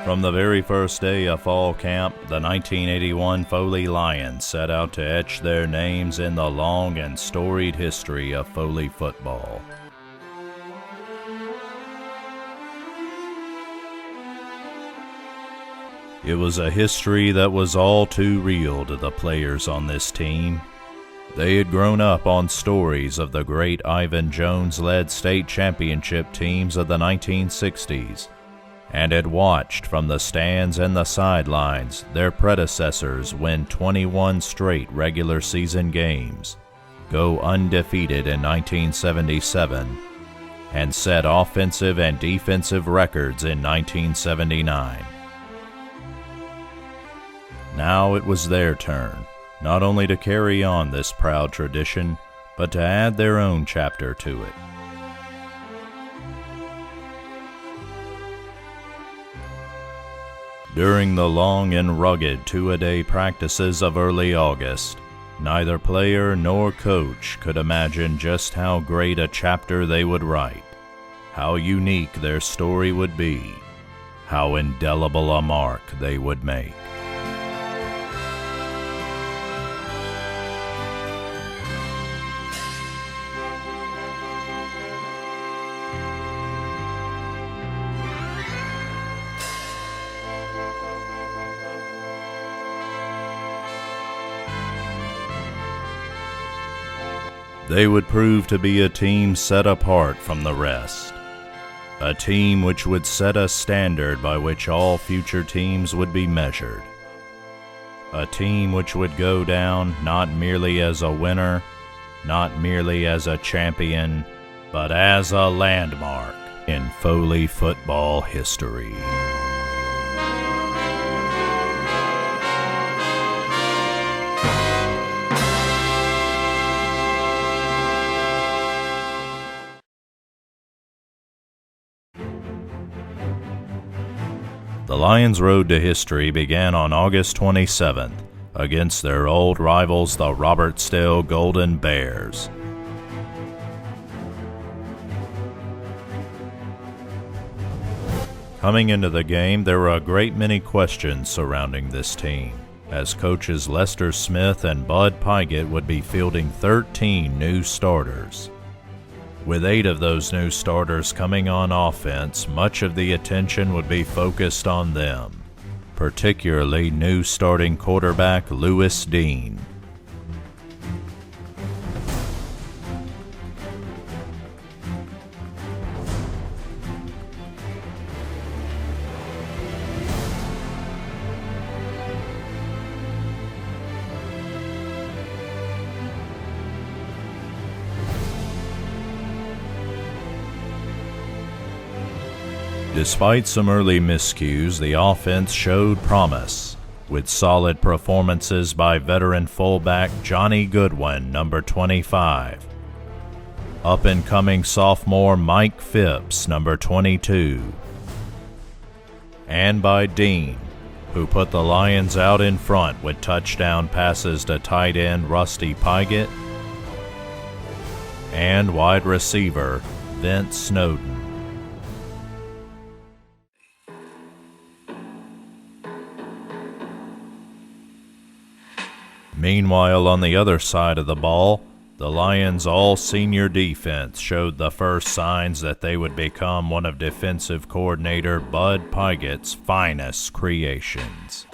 From the very first day of fall camp, the 1981 Foley Lions set out to etch their names in the long and storied history of Foley football. It was a history that was all too real to the players on this team. They had grown up on stories of the great Ivan Jones-led state championship teams of the 1960s, and had watched from the stands and the sidelines their predecessors win 21 straight regular season games, go undefeated in 1977, and set offensive and defensive records in 1979. Now it was their turn, not only to carry on this proud tradition, but to add their own chapter to it. During the long and rugged two-a-day practices of early August, neither player nor coach could imagine just how great a chapter they would write, how unique their story would be, how indelible a mark they would make. They would prove to be a team set apart from the rest, a team which would set a standard by which all future teams would be measured, a team which would go down not merely as a winner, not merely as a champion, but as a landmark in Foley football history. The Lions' road to history began on August 27th against their old rivals, the Robertsdale Golden Bears. Coming into the game, there were a great many questions surrounding this team, as coaches Lester Smith and Bud Pygott would be fielding 13 new starters. With 8 of those new starters coming on offense, much of the attention would be focused on them, particularly new starting quarterback Lewis Dean. Despite some early miscues, the offense showed promise, with solid performances by veteran fullback Johnny Goodwin, number 25, up-and-coming sophomore Mike Phipps, number 22, and by Dean, who put the Lions out in front with touchdown passes to tight end Rusty Pygott and wide receiver Vince Snowden. Meanwhile, on the other side of the ball, the Lions' all-senior defense showed the first signs that they would become one of defensive coordinator Bud Pygott's finest creations.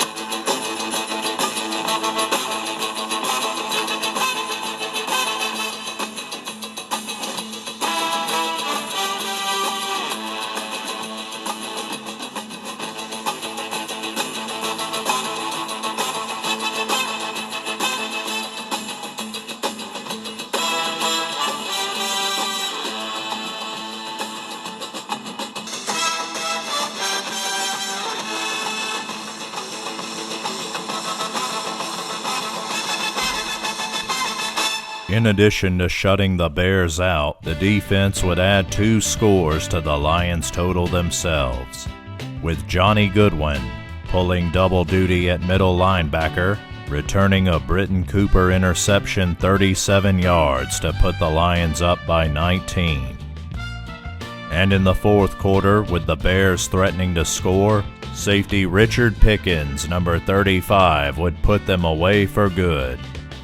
In addition to shutting the Bears out, the defense would add 2 scores to the Lions' total themselves, with Johnny Goodwin pulling double duty at middle linebacker, returning a Britton Cooper interception 37 yards to put the Lions up by 19. And in the fourth quarter, with the Bears threatening to score, safety Richard Pickens, number 35, would put them away for good,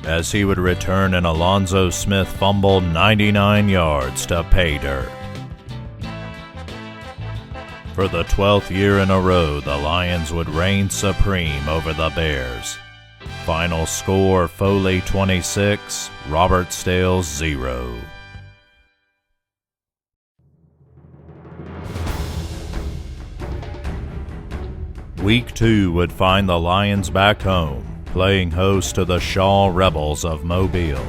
as he would return an Alonzo Smith fumble 99 yards to pay dirt. For the 12th year in a row, the Lions would reign supreme over the Bears. Final score, Foley 26, Robert Stales 0. Week 2 would find the Lions back home, playing host to the Shaw Rebels of Mobile.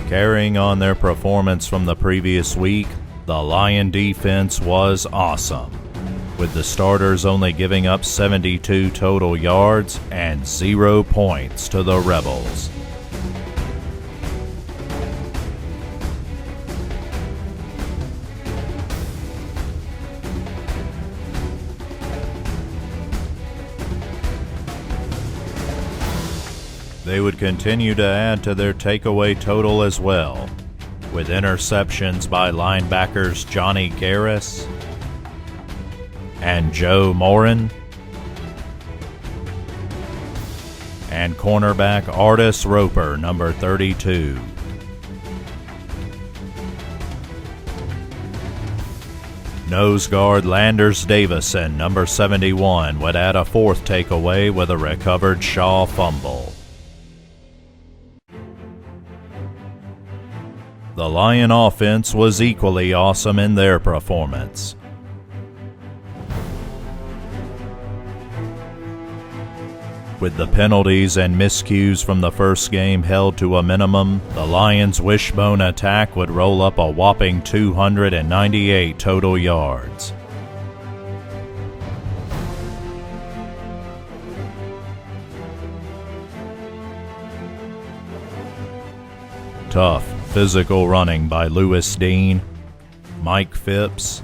Carrying on their performance from the previous week, the Lion defense was awesome, with the starters only giving up 72 total yards and 0 points to the Rebels. They would continue to add to their takeaway total as well, with interceptions by linebackers Johnny Garris and Joe Morin, and cornerback Artis Roper, number 32. Nose guard Landers Davison, number 71, would add a fourth takeaway with a recovered Shaw fumble. The Lion offense was equally awesome in their performance. With the penalties and miscues from the first game held to a minimum, the Lions' wishbone attack would roll up a whopping 298 total yards. Tough, physical running by Lewis Dean, Mike Phipps,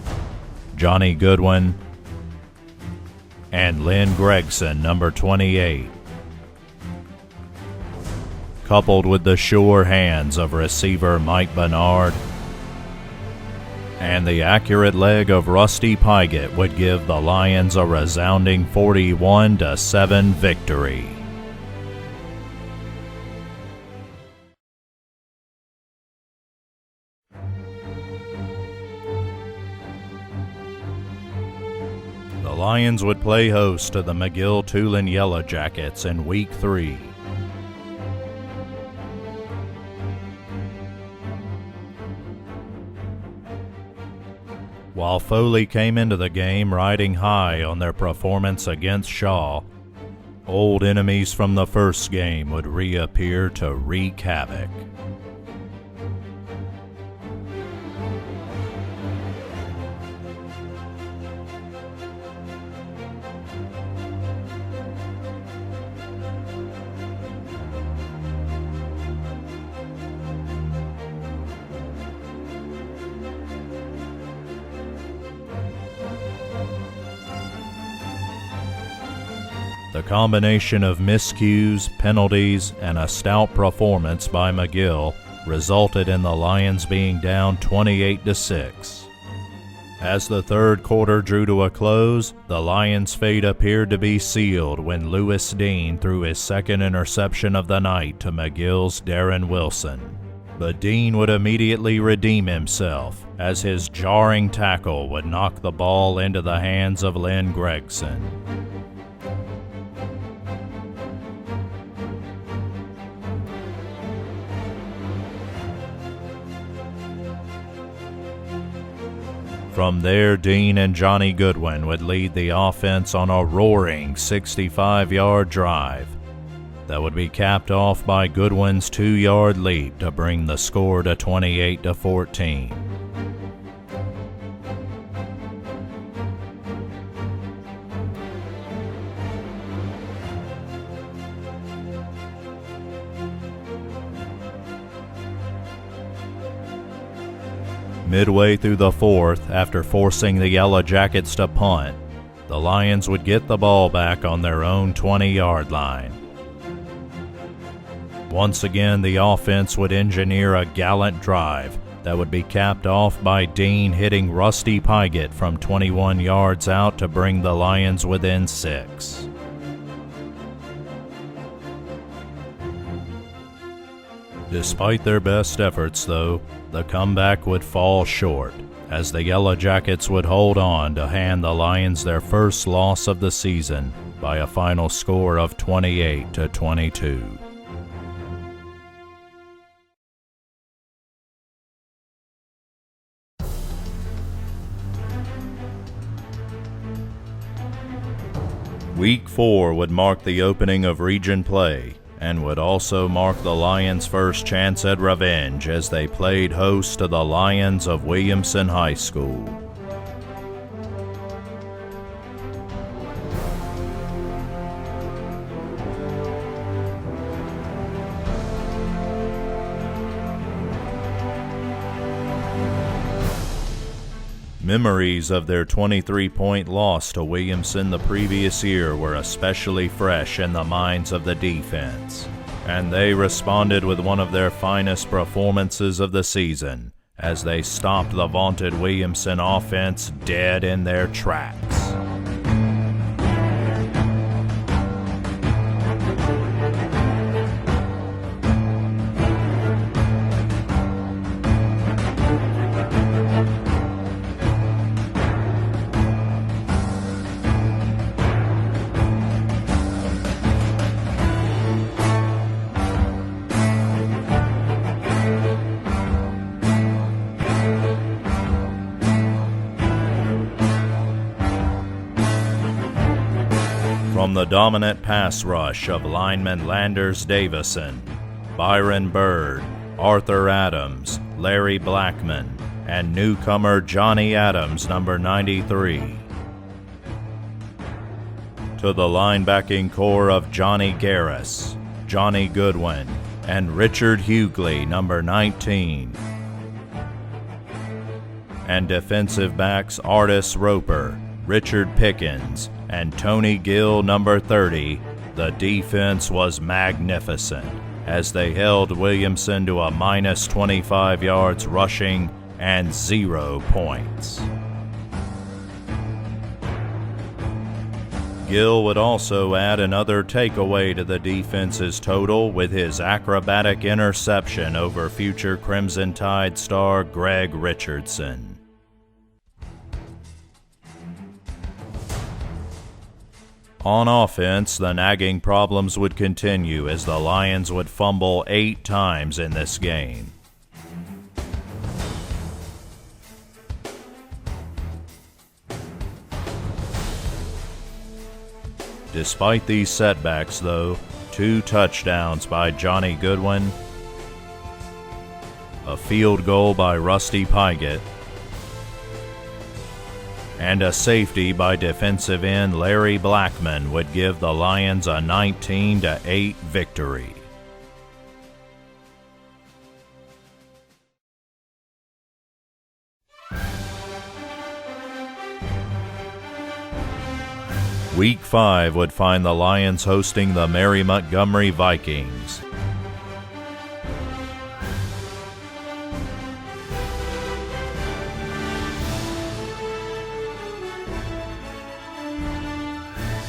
Johnny Goodwin, and Lynn Gregson, number 28. Coupled with the sure hands of receiver Mike Bernard and the accurate leg of Rusty Pygott would give the Lions a resounding 41-7 victory. The Lions would play host to the McGill Tulane Yellow Jackets in Week 3. While Foley came into the game riding high on their performance against Shaw, old enemies from the first game would reappear to wreak havoc. The combination of miscues, penalties, and a stout performance by McGill resulted in the Lions being down 28-6. As the third quarter drew to a close, the Lions' fate appeared to be sealed when Lewis Dean threw his second interception of the night to McGill's Darren Wilson. But Dean would immediately redeem himself, as his jarring tackle would knock the ball into the hands of Lynn Gregson. From there, Dean and Johnny Goodwin would lead the offense on a roaring 65-yard drive that would be capped off by Goodwin's 2-yard leap to bring the score to 28-14. Midway through the fourth, after forcing the Yellow Jackets to punt, the Lions would get the ball back on their own 20-yard line. Once again, the offense would engineer a gallant drive that would be capped off by Dean hitting Rusty Pygott from 21 yards out to bring the Lions within 6. Despite their best efforts, though, the comeback would fall short, as the Yellow Jackets would hold on to hand the Lions their first loss of the season by a final score of 28-22. Week 4 would mark the opening of region play, and would also mark the Lions' first chance at revenge as they played host to the Lions of Williamson High School. Memories of their 23-point loss to Williamson the previous year were especially fresh in the minds of the defense, and they responded with one of their finest performances of the season as they stopped the vaunted Williamson offense dead in their tracks. From the dominant pass rush of linemen Landers Davison, Byron Bird, Arthur Adams, Larry Blackman, and newcomer Johnny Adams, number 93. To the linebacking core of Johnny Garris, Johnny Goodwin, and Richard Hughley, number 19. And defensive backs Artis Roper, Richard Pickens, and Tony Gill, number 30, the defense was magnificent as they held Williamson to a minus 25 yards rushing and 0 points. Gill would also add another takeaway to the defense's total with his acrobatic interception over future Crimson Tide star Greg Richardson. On offense, the nagging problems would continue as the Lions would fumble 8 times in this game. Despite these setbacks, though, 2 touchdowns by Johnny Goodwin, a field goal by Rusty Pygott, and a safety by defensive end Larry Blackman would give the Lions a 19-8 victory. Week 5 would find the Lions hosting the Mary Montgomery Vikings.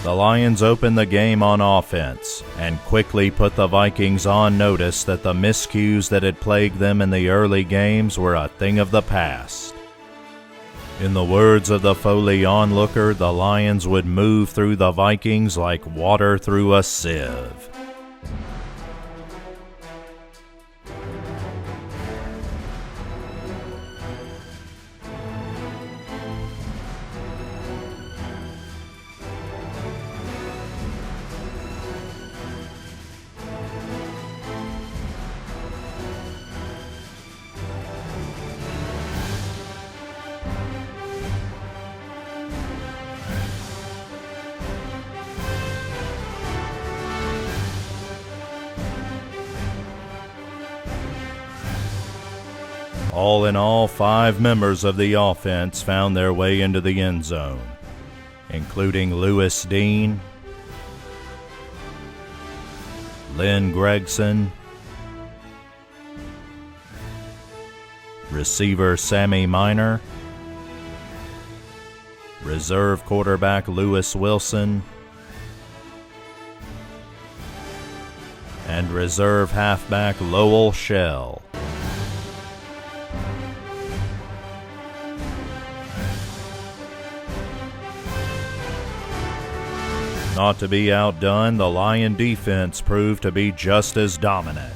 The Lions opened the game on offense and quickly put the Vikings on notice that the miscues that had plagued them in the early games were a thing of the past. In the words of the Foley onlooker, the Lions would move through the Vikings like water through a sieve. All in all, 5 members of the offense found their way into the end zone. including Lewis Dean, Lynn Gregson, receiver Sammy Miner, reserve quarterback Lewis Wilson, and reserve halfback Lowell Shell. Not to be outdone, the Lion defense proved to be just as dominant.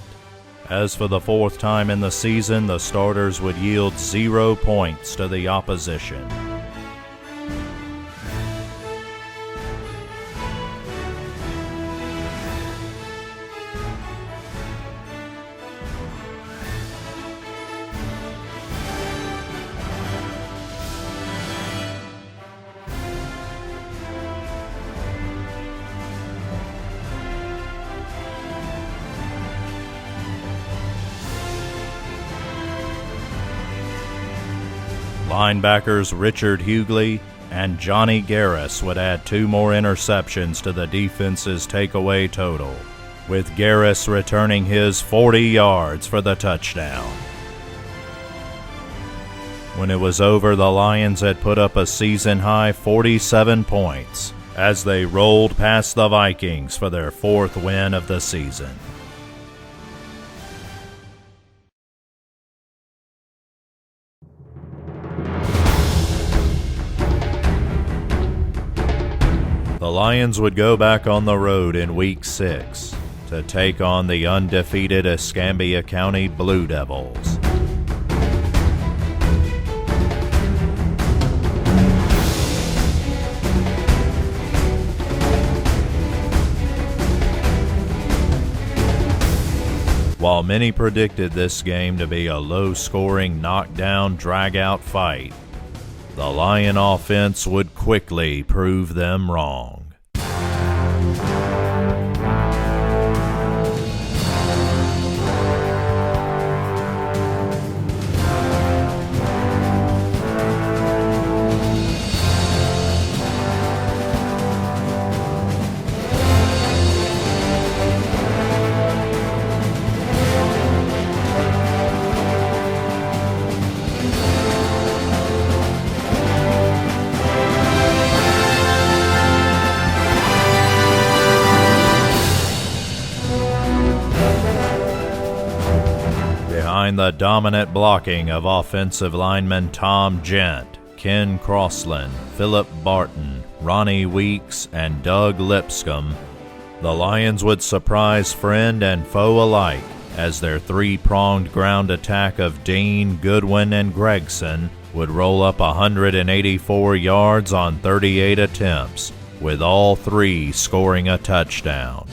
As for the fourth time in the season, the starters would yield 0 points to the opposition. Linebackers Richard Hughley and Johnny Garris would add 2 more interceptions to the defense's takeaway total, with Garris returning his 40 yards for the touchdown. When it was over, the Lions had put up a season-high 47 points as they rolled past the Vikings for their 4th win of the season. The Lions would go back on the road in Week 6 to take on the undefeated Escambia County Blue Devils. While many predicted this game to be a low-scoring, knockdown, drag-out fight, the Lion offense would quickly prove them wrong. Behind the dominant blocking of offensive linemen Tom Gent, Ken Crossland, Philip Barton, Ronnie Weeks, and Doug Lipscomb, the Lions would surprise friend and foe alike as their 3-pronged ground attack of Dean, Goodwin, and Gregson would roll up 184 yards on 38 attempts, with all 3 scoring a touchdown.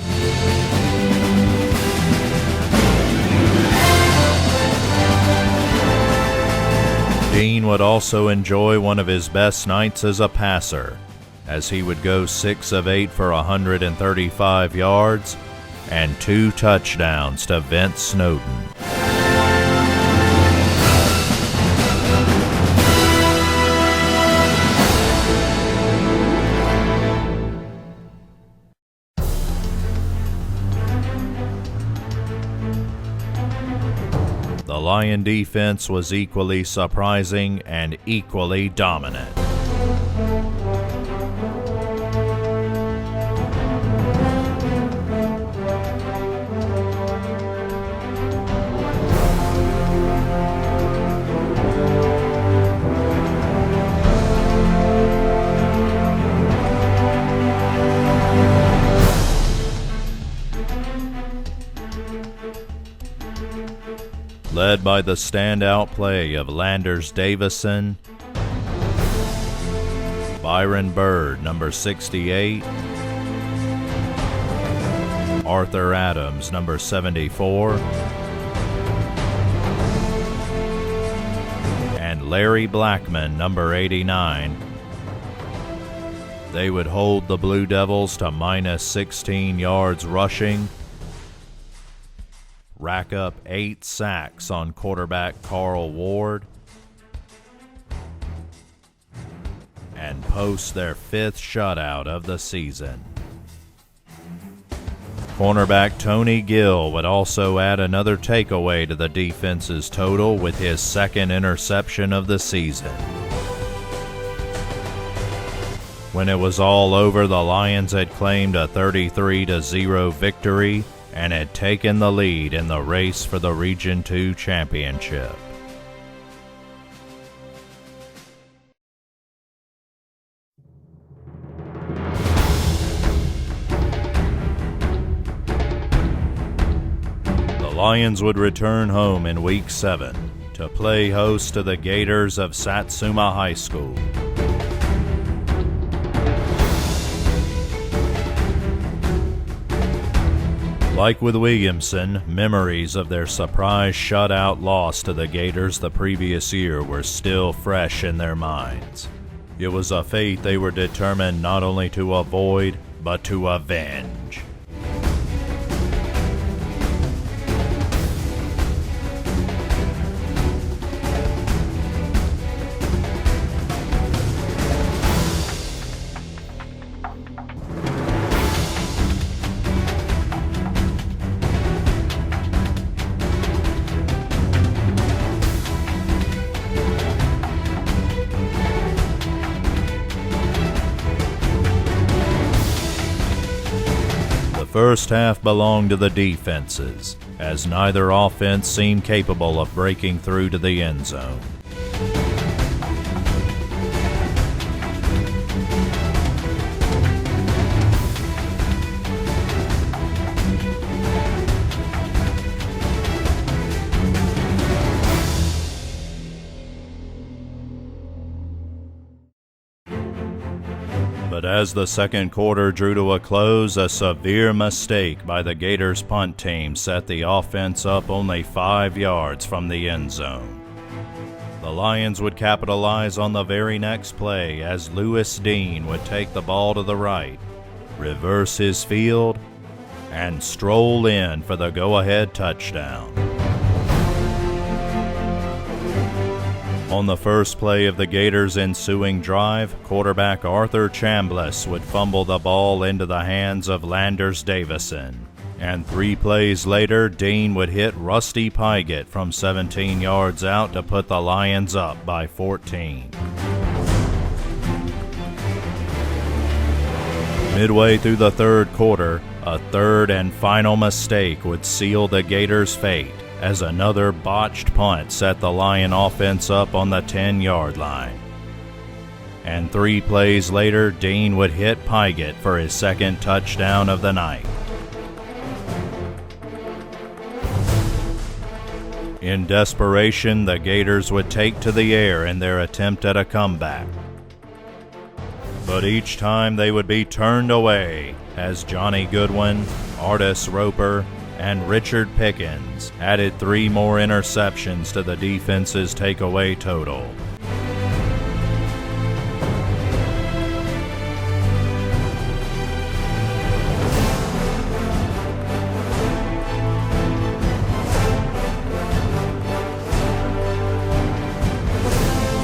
Dean would also enjoy one of his best nights as a passer, as he would go 6 of 8 for 135 yards and 2 touchdowns to Vince Snowden. The Lion defense was equally surprising and equally dominant. Led by the standout play of Landers Davison, Byron Bird, number 68, Arthur Adams, number 74, and Larry Blackman, number 89. They would hold the Blue Devils to minus 16 yards rushing, rack up 8 sacks on quarterback Carl Ward, and and post their 5th shutout of the season. Cornerback Tony Gill would also add another takeaway to the defense's total with his 2nd interception of the season. When it was all over, the Lions had claimed a 33-0 victory and had taken the lead in the race for the Region 2 championship. The Lions would return home in Week 7 to play host to the Gators of Satsuma High School. Like with Williamson, memories of their surprise shutout loss to the Gators the previous year were still fresh in their minds. It was a fate they were determined not only to avoid, but to avenge. The first half belonged to the defenses, as neither offense seemed capable of breaking through to the end zone. But as the second quarter drew to a close, a severe mistake by the Gators punt team set the offense up only 5 yards from the end zone. The Lions would capitalize on the very next play as Lewis Dean would take the ball to the right, reverse his field, and stroll in for the go-ahead touchdown. On the first play of the Gators' ensuing drive, quarterback Arthur Chambliss would fumble the ball into the hands of Landers Davison. And 3 plays later, Dean would hit Rusty Pygott from 17 yards out to put the Lions up by 14. Midway through the third quarter, a third and final mistake would seal the Gators' fate, as another botched punt set the Lion offense up on the 10-yard line. And 3 plays later, Dean would hit Pygott for his 2nd touchdown of the night. In desperation, the Gators would take to the air in their attempt at a comeback. But each time they would be turned away as Johnny Goodwin, Artis Roper, and Richard Pickens added 3 more interceptions to the defense's takeaway total.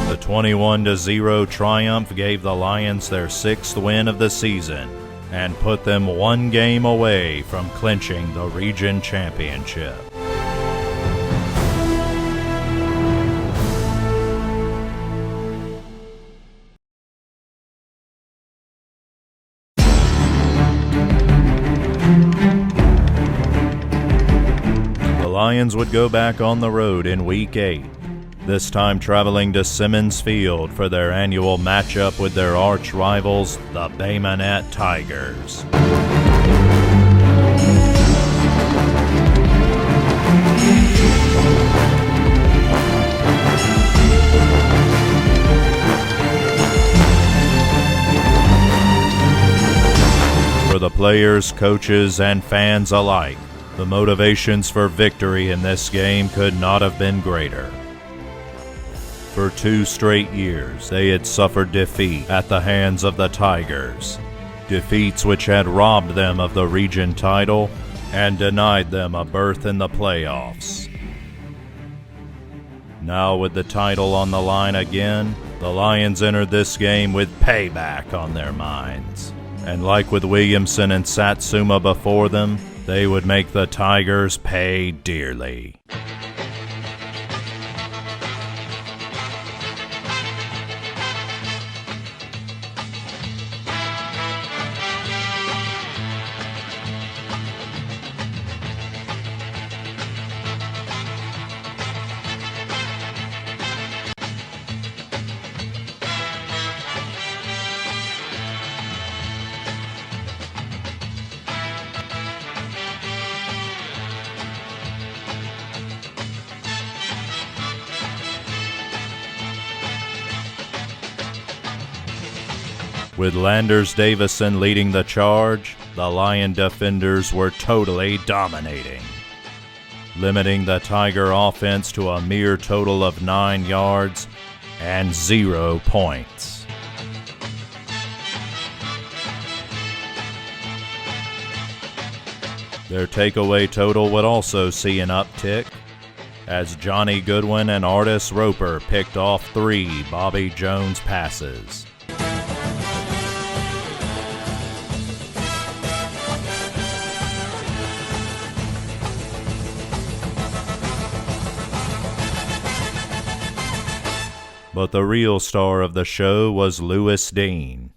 The 21-0 triumph gave the Lions their 6th win of the season and put them 1 game away from clinching the region championship. The Lions would go back on the road in Week 8, this time traveling to Simmons Field for their annual matchup with their arch rivals, the Bay Minette Tigers. For the players, coaches, and fans alike, the motivations for victory in this game could not have been greater. For 2 straight years, they had suffered defeat at the hands of the Tigers, defeats which had robbed them of the region title and denied them a berth in the playoffs. Now with the title on the line again, The Lions entered this game with payback on their minds. And like with Williamson and Satsuma before them, they would make the Tigers pay dearly. With Landers Davison leading the charge, the Lion defenders were totally dominating, limiting the Tiger offense to a mere total of 9 yards and 0 points. Their takeaway total would also see an uptick, as Johnny Goodwin and Artis Roper picked off 3 Bobby Jones passes. But the real star of the show was Lewis Dean.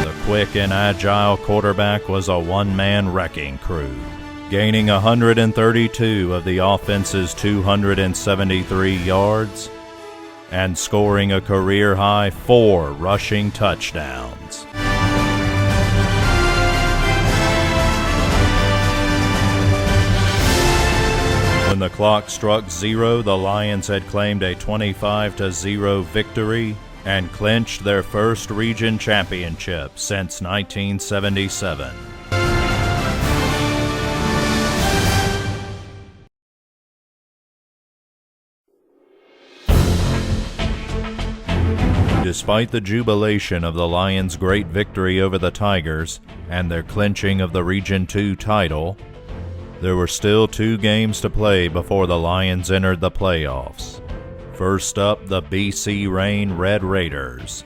The quick and agile quarterback was a one-man wrecking crew, gaining 132 of the offense's 273 yards and scoring a career-high 4 rushing touchdowns. When the clock struck 0, the Lions had claimed a 25-0 victory and clinched their first region championship since 1977. Despite the jubilation of the Lions' great victory over the Tigers and their clinching of the Region 2 title, there were still 2 games to play before the Lions entered the playoffs. First up, the BC Reign Red Raiders.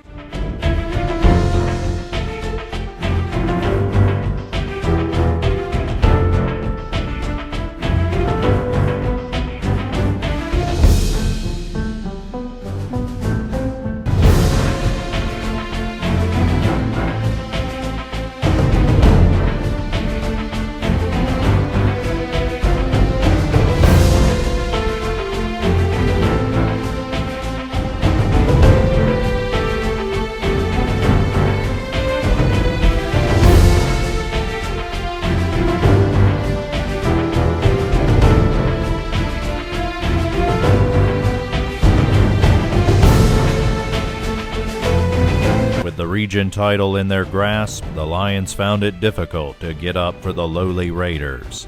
With the region title in their grasp, the Lions found it difficult to get up for the lowly Raiders.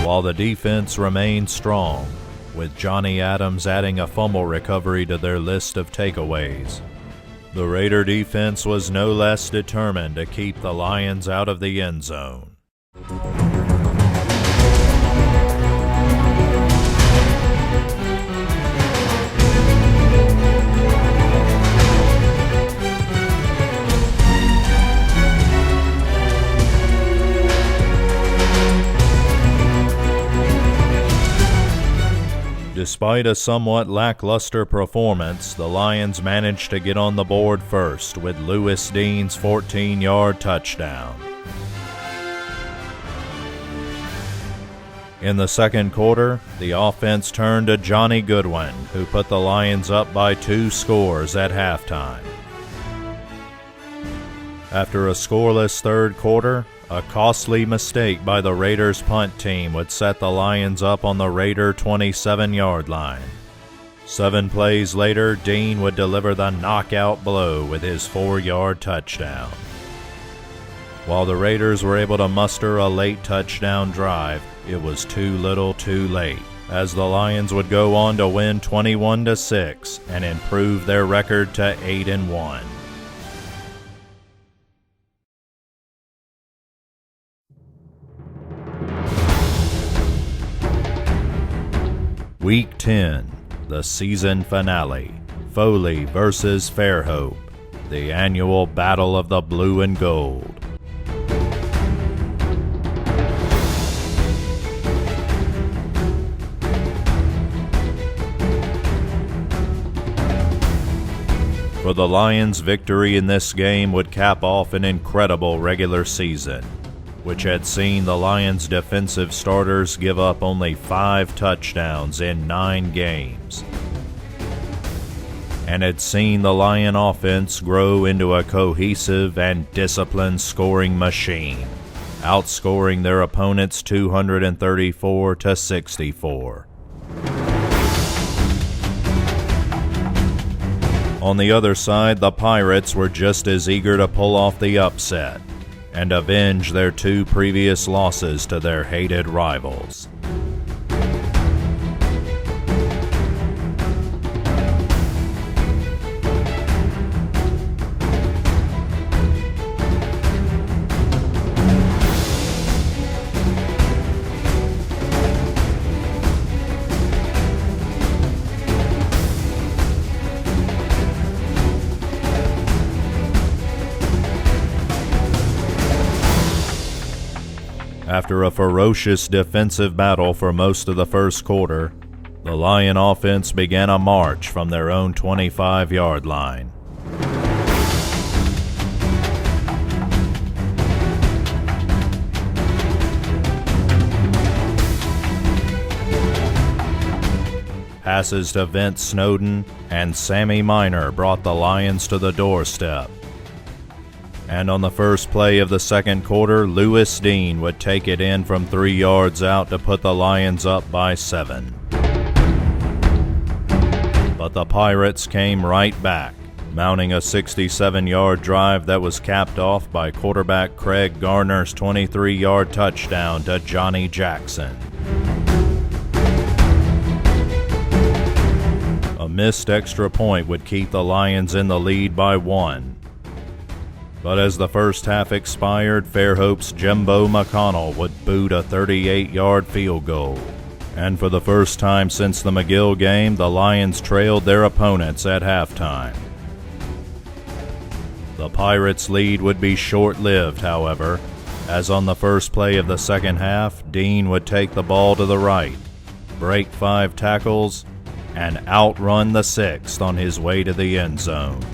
While the defense remained strong, with Johnny Adams adding a fumble recovery to their list of takeaways, the Raider defense was no less determined to keep the Lions out of the end zone. Despite a somewhat lackluster performance, the Lions managed to get on the board first with Lewis Dean's 14-yard touchdown. In the second quarter, the offense turned to Johnny Goodwin, who put the Lions up by 2 scores at halftime. After a scoreless third quarter, a costly mistake by the Raiders' punt team would set the Lions up on the Raider 27-yard line. 7 plays later, Dean would deliver the knockout blow with his 4-yard touchdown. While the Raiders were able to muster a late touchdown drive, it was too little too late, as the Lions would go on to win 21-6 and improve their record to 8-1. Week 10, the season finale, Foley versus Fairhope, the annual Battle of the Blue and Gold. For the Lions, victory in this game would cap off an incredible regular season, which had seen the Lions' defensive starters give up only 5 touchdowns in 9 games, and had seen the Lion offense grow into a cohesive and disciplined scoring machine, outscoring their opponents 234-64. On the other side, the Pirates were just as eager to pull off the upset and avenge their 2 previous losses to their hated rivals. After a ferocious defensive battle for most of the first quarter, the Lion offense began a march from their own 25-yard line. Passes to Vince Snowden and Sammy Miner brought the Lions to the doorstep. And on the first play of the second quarter, Lewis Dean would take it in from 3 yards out to put the Lions up by 7. But the Pirates came right back, mounting a 67-yard drive that was capped off by quarterback Craig Garner's 23-yard touchdown to Johnny Jackson. A missed extra point would keep the Lions in the lead by 1. But as the first half expired, Fairhope's Jimbo McConnell would boot a 38-yard field goal. And for the first time since the McGill game, the Lions trailed their opponents at halftime. The Pirates' lead would be short-lived, however, as on the first play of the second half, Dean would take the ball to the right, break 5 tackles, and outrun the 6th on his way to the end zone.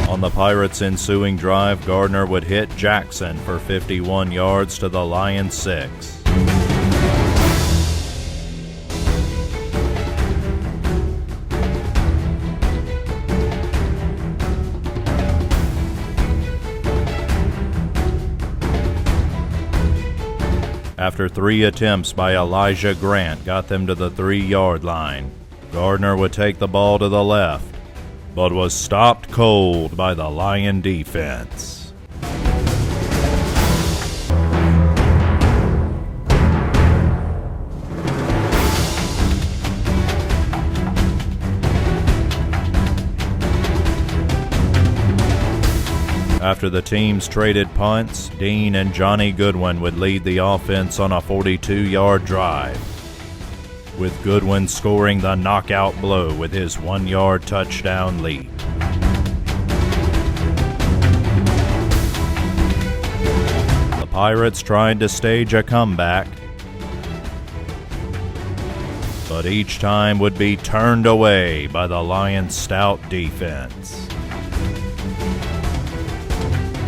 On the Pirates' ensuing drive, Gardner would hit Jackson for 51 yards to the Lions' 6. After 3 attempts by Elijah Grant got them to the 3-yard line, Gardner would take the ball to the left, but was stopped cold by the Lion defense. After the teams traded punts, Dean and Johnny Goodwin would lead the offense on a 42-yard drive, with Goodwin scoring the knockout blow with his 1-yard touchdown leap. The Pirates tried to stage a comeback, but each time would be turned away by the Lions' stout defense.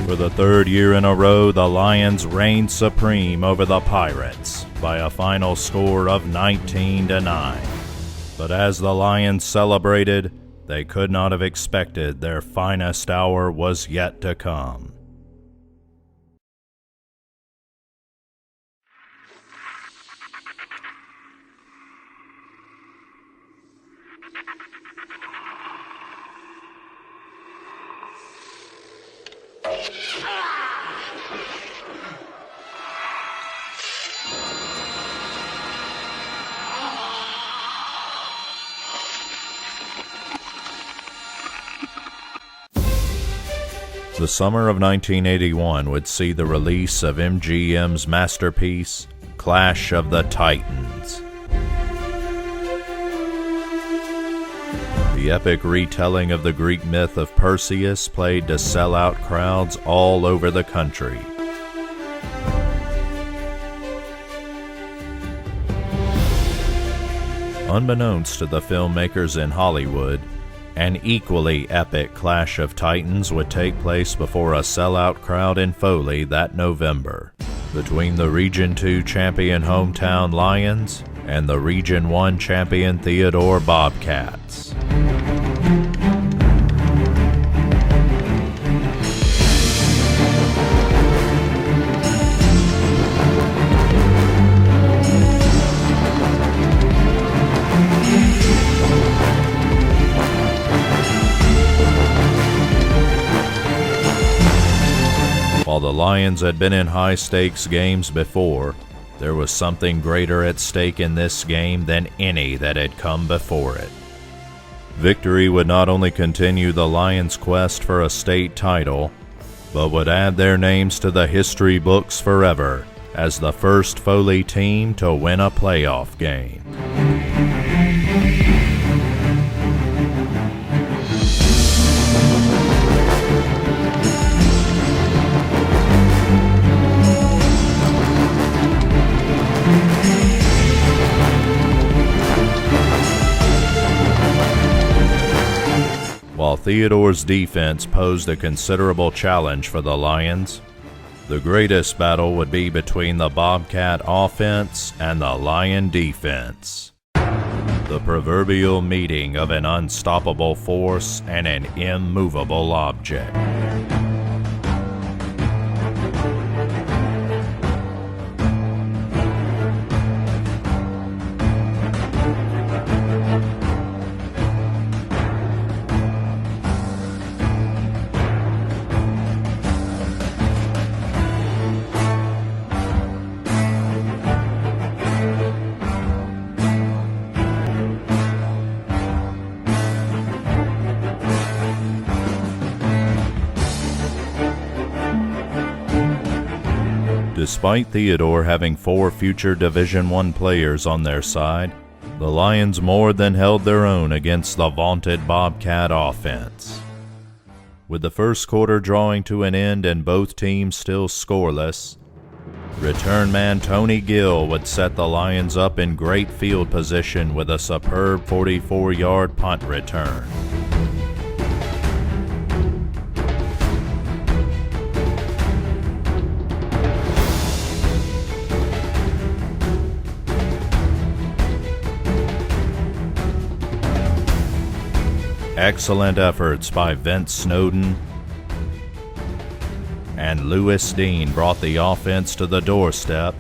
For the 3rd year in a row, the Lions reigned supreme over the Pirates by a final score of 19-9. But as the Lions celebrated, they could not have expected their finest hour was yet to come. The summer of 1981 would see the release of MGM's masterpiece, Clash of the Titans. The epic retelling of the Greek myth of Perseus played to sell-out crowds all over the country. Unbeknownst to the filmmakers in Hollywood, an equally epic Clash of Titans would take place before a sellout crowd in Foley that November, between the Region 2 champion hometown Lions and the Region 1 champion Theodore Bobcats. While the Lions had been in high-stakes games before, there was something greater at stake in this game than any that had come before it. Victory would not only continue the Lions' quest for a state title, but would add their names to the history books forever as the first Foley team to win a playoff game. While Theodore's defense posed a considerable challenge for the Lions, the greatest battle would be between the Bobcat offense and the Lion defense. The proverbial meeting of an unstoppable force and an immovable object. Despite Theodore having 4 future Division I players on their side, the Lions more than held their own against the vaunted Bobcat offense. With the first quarter drawing to an end and both teams still scoreless, return man Tony Gill would set the Lions up in great field position with a superb 44-yard punt return. Excellent efforts by Vince Snowden and Lewis Dean brought the offense to the doorstep,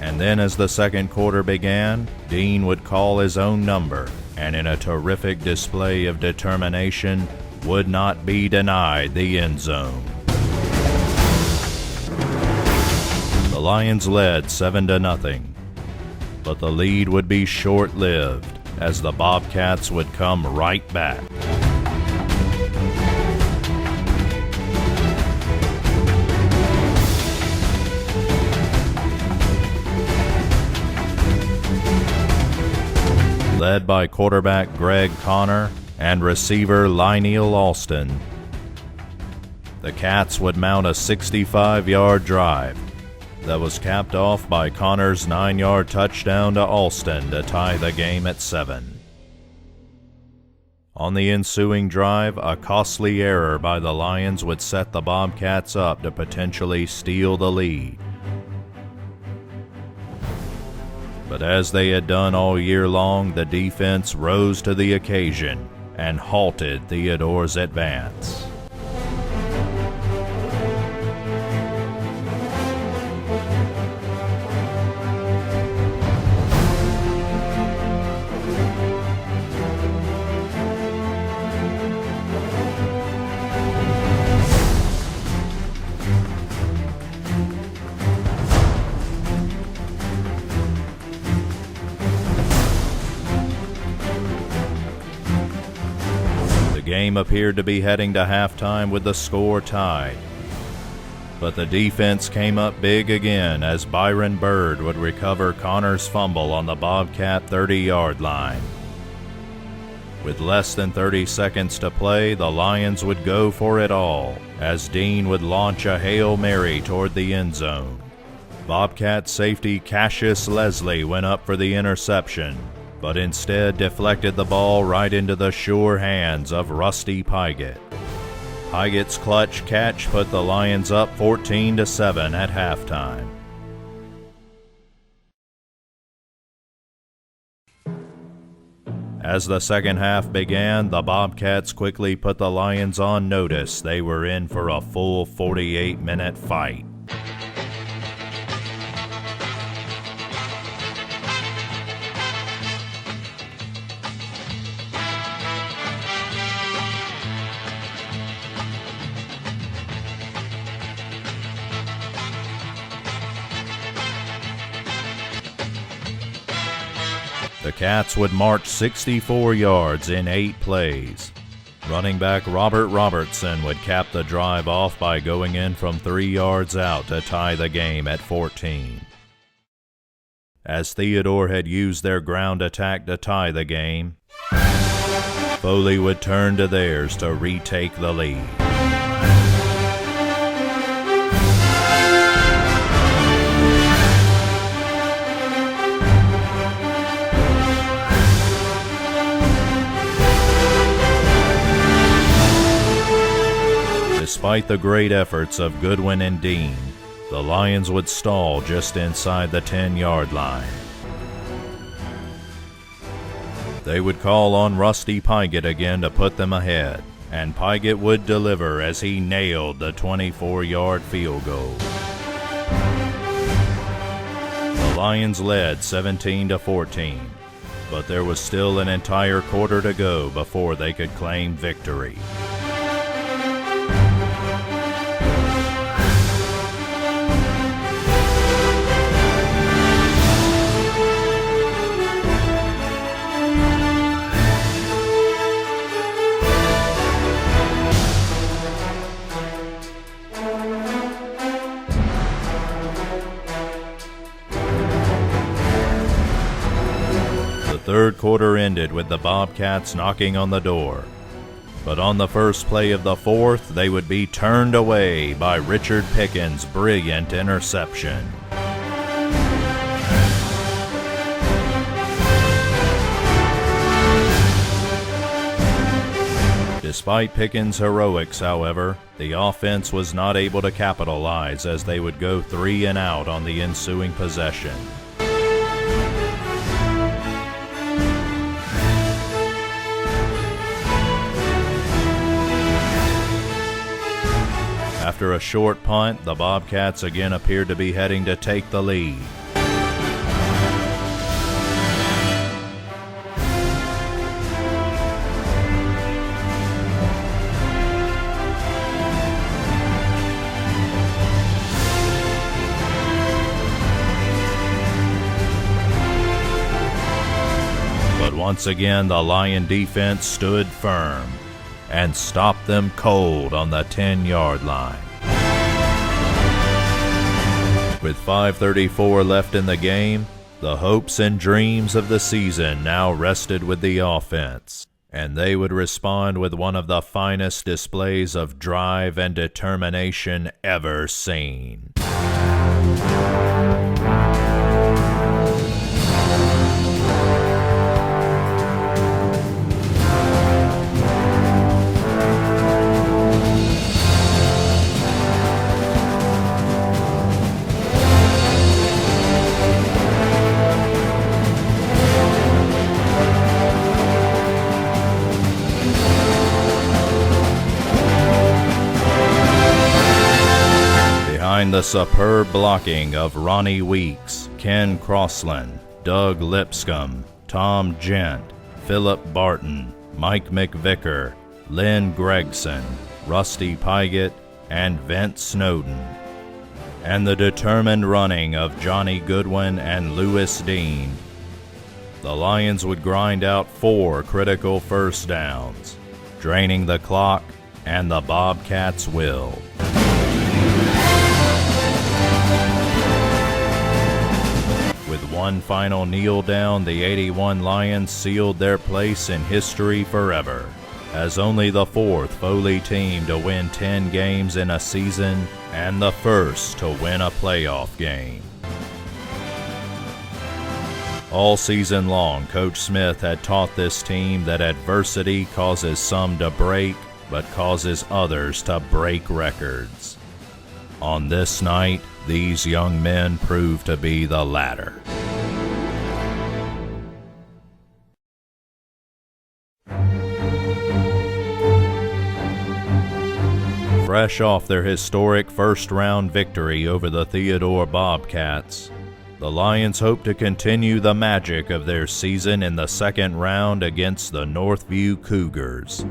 and then as the second quarter began, Dean would call his own number and in a terrific display of determination would not be denied the end zone. The Lions led 7-0, but the lead would be short-lived as the Bobcats would come right back. Led by quarterback Greg Connor and receiver Lionel Alston, the Cats would mount a 65-yard drive that was capped off by Connor's 9-yard touchdown to Alston to tie the game at 7. On the ensuing drive, a costly error by the Lions would set the Bobcats up to potentially steal the lead. But as they had done all year long, the defense rose to the occasion and halted Theodore's advance. game appeared to be heading to halftime with the score tied. But the defense came up big again as Byron Bird would recover Connor's fumble on the Bobcat 30-yard line. With less than 30 seconds to play, the Lions would go for it all as Dean would launch a Hail Mary toward the end zone. Bobcat safety Cassius Leslie went up for the interception, but instead deflected the ball right into the sure hands of Rusty Pygott. Pygott's clutch catch put the Lions up 14-7 at halftime. As the second half began, the Bobcats quickly put the Lions on notice they were in for a full 48-minute fight. The Cats would march 64 yards in 8 plays. Running back Robert Robertson would cap the drive off by going in from 3 yards out to tie the game at 14. As Theodore had used their ground attack to tie the game, Foley would turn to theirs to retake the lead. Despite the great efforts of Goodwin and Dean, the Lions would stall just inside the 10-yard line. They would call on Rusty Pygott again to put them ahead, and Pygott would deliver as he nailed the 24-yard field goal. The Lions led 17-14, but there was still an entire quarter to go before they could claim victory. The third quarter ended with the Bobcats knocking on the door. But on the first play of the fourth, they would be turned away by Richard Pickens' brilliant interception. Despite Pickens' heroics, however, the offense was not able to capitalize as they would go 3 and out on the ensuing possession. After a short punt, the Bobcats again appeared to be heading to take the lead. But once again, the Lion defense stood firm and stopped them cold on the 10-yard line. With 5:34 left in the game, the hopes and dreams of the season now rested with the offense, and they would respond with one of the finest displays of drive and determination ever seen. Behind the superb blocking of Ronnie Weeks, Ken Crossland, Doug Lipscomb, Tom Gent, Philip Barton, Mike McVicker, Lynn Gregson, Rusty Pygott, and Vince Snowden, and the determined running of Johnny Goodwin and Lewis Dean, the Lions would grind out 4 critical first downs. draining the clock, and the Bobcats will. With one final kneel down, the 81 Lions sealed their place in history forever, as only the fourth Foley team to win 10 games in a season and the first to win a playoff game. All season long, Coach Smith had taught this team that adversity causes some to break, but causes others to break records. On this night, these young men proved to be the latter. Fresh off their historic first-round victory over the Theodore Bobcats, the Lions hope to continue the magic of their season in the second round against the Northview Cougars.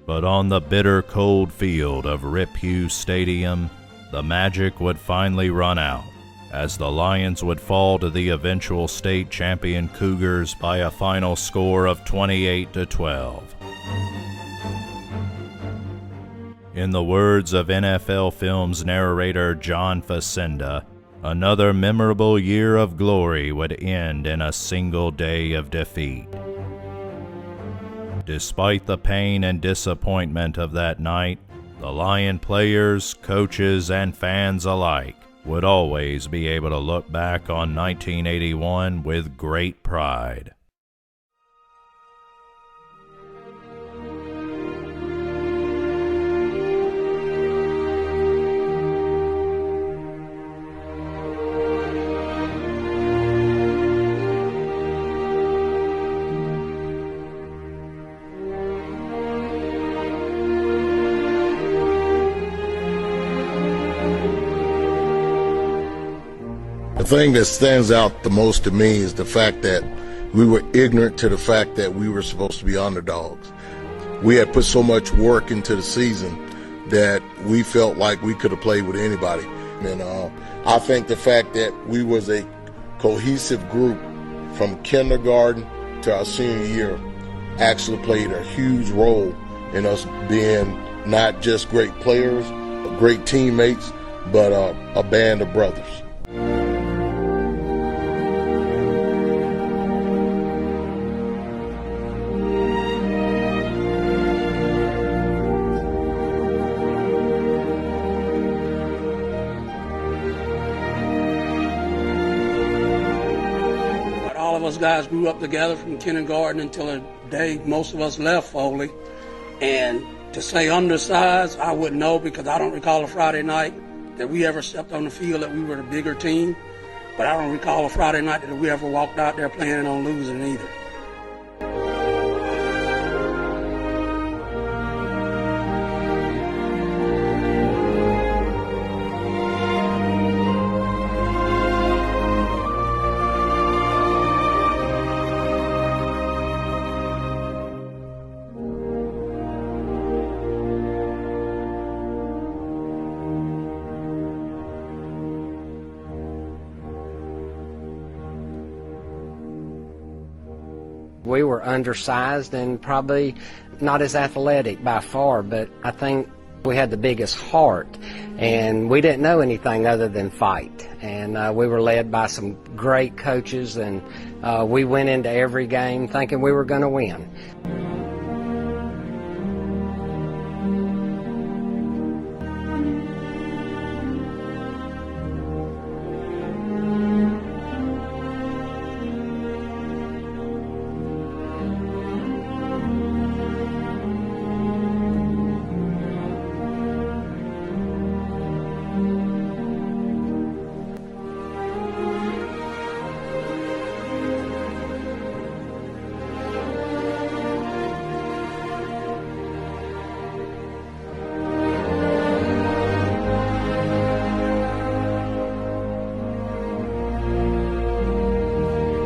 But on the bitter cold field of Rip Hughes Stadium, the magic would finally run out, as the Lions would fall to the eventual state champion Cougars by a final score of 28-12. In the words of NFL Films narrator John Facenda, another memorable year of glory would end in a single day of defeat. Despite the pain and disappointment of that night, the Lion players, coaches, and fans alike would always be able to look back on 1981 with great pride. The thing that stands out the most to me is the fact that we were ignorant to the fact that we were supposed to be underdogs. We had put so much work into the season that we felt like we could have played with anybody. And I think the fact that we was a cohesive group from kindergarten to our senior year actually played a huge role in us being not just great players, great teammates, but a band of brothers. All of us guys grew up together from kindergarten until the day most of us left Foley. And to say undersized, I wouldn't know, because I don't recall a Friday night that we ever stepped on the field that we were the bigger team. But I don't recall a Friday night that we ever walked out there planning on losing either. We were undersized and probably not as athletic by far, but I think We had the biggest heart, and we didn't know anything other than fight. And we were led by some great coaches, and we went into every game thinking we were going to win.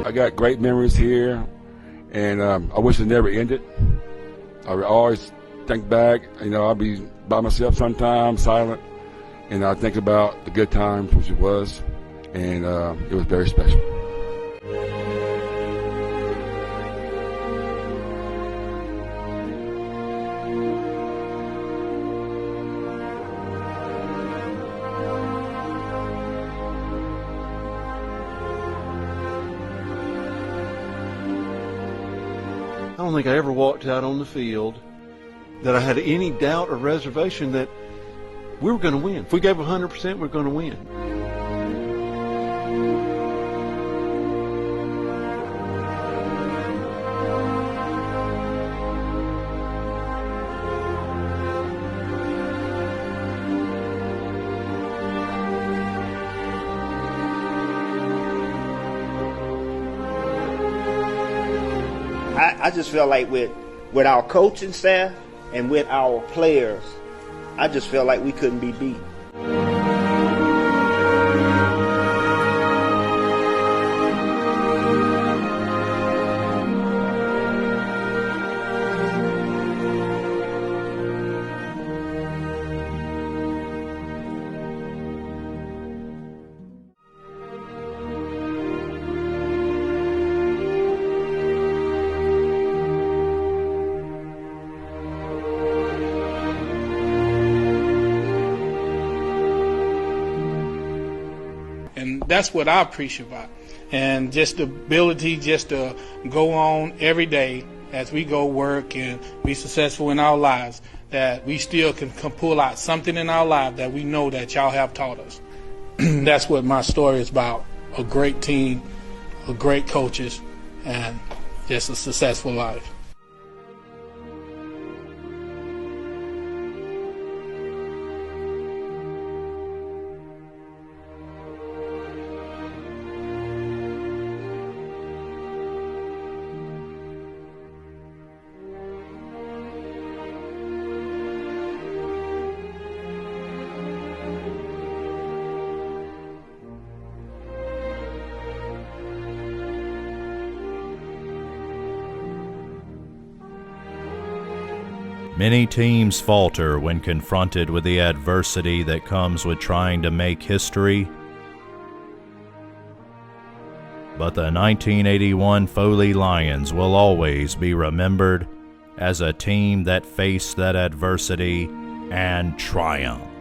I got great memories here, and I wish it never ended. I would always think back, I'll be by myself sometimes, silent, and I think about the good times, which it was, and it was very special. I don't think I ever walked out on the field that I had any doubt or reservation that we were going to win. If we gave 100%, we're going to win. I just feel like with our coaching staff and with our players, I just feel like we couldn't be beat. And that's what I appreciate about it. And just the ability just to go on every day as we go work and be successful in our lives, that we still can pull out something in our life that we know that y'all have taught us. That's what my story is about. A great team, a great coaches, and just a successful life. Many teams falter when confronted with the adversity that comes with trying to make history. But the 1981 Foley Lions will always be remembered as a team that faced that adversity and triumphed.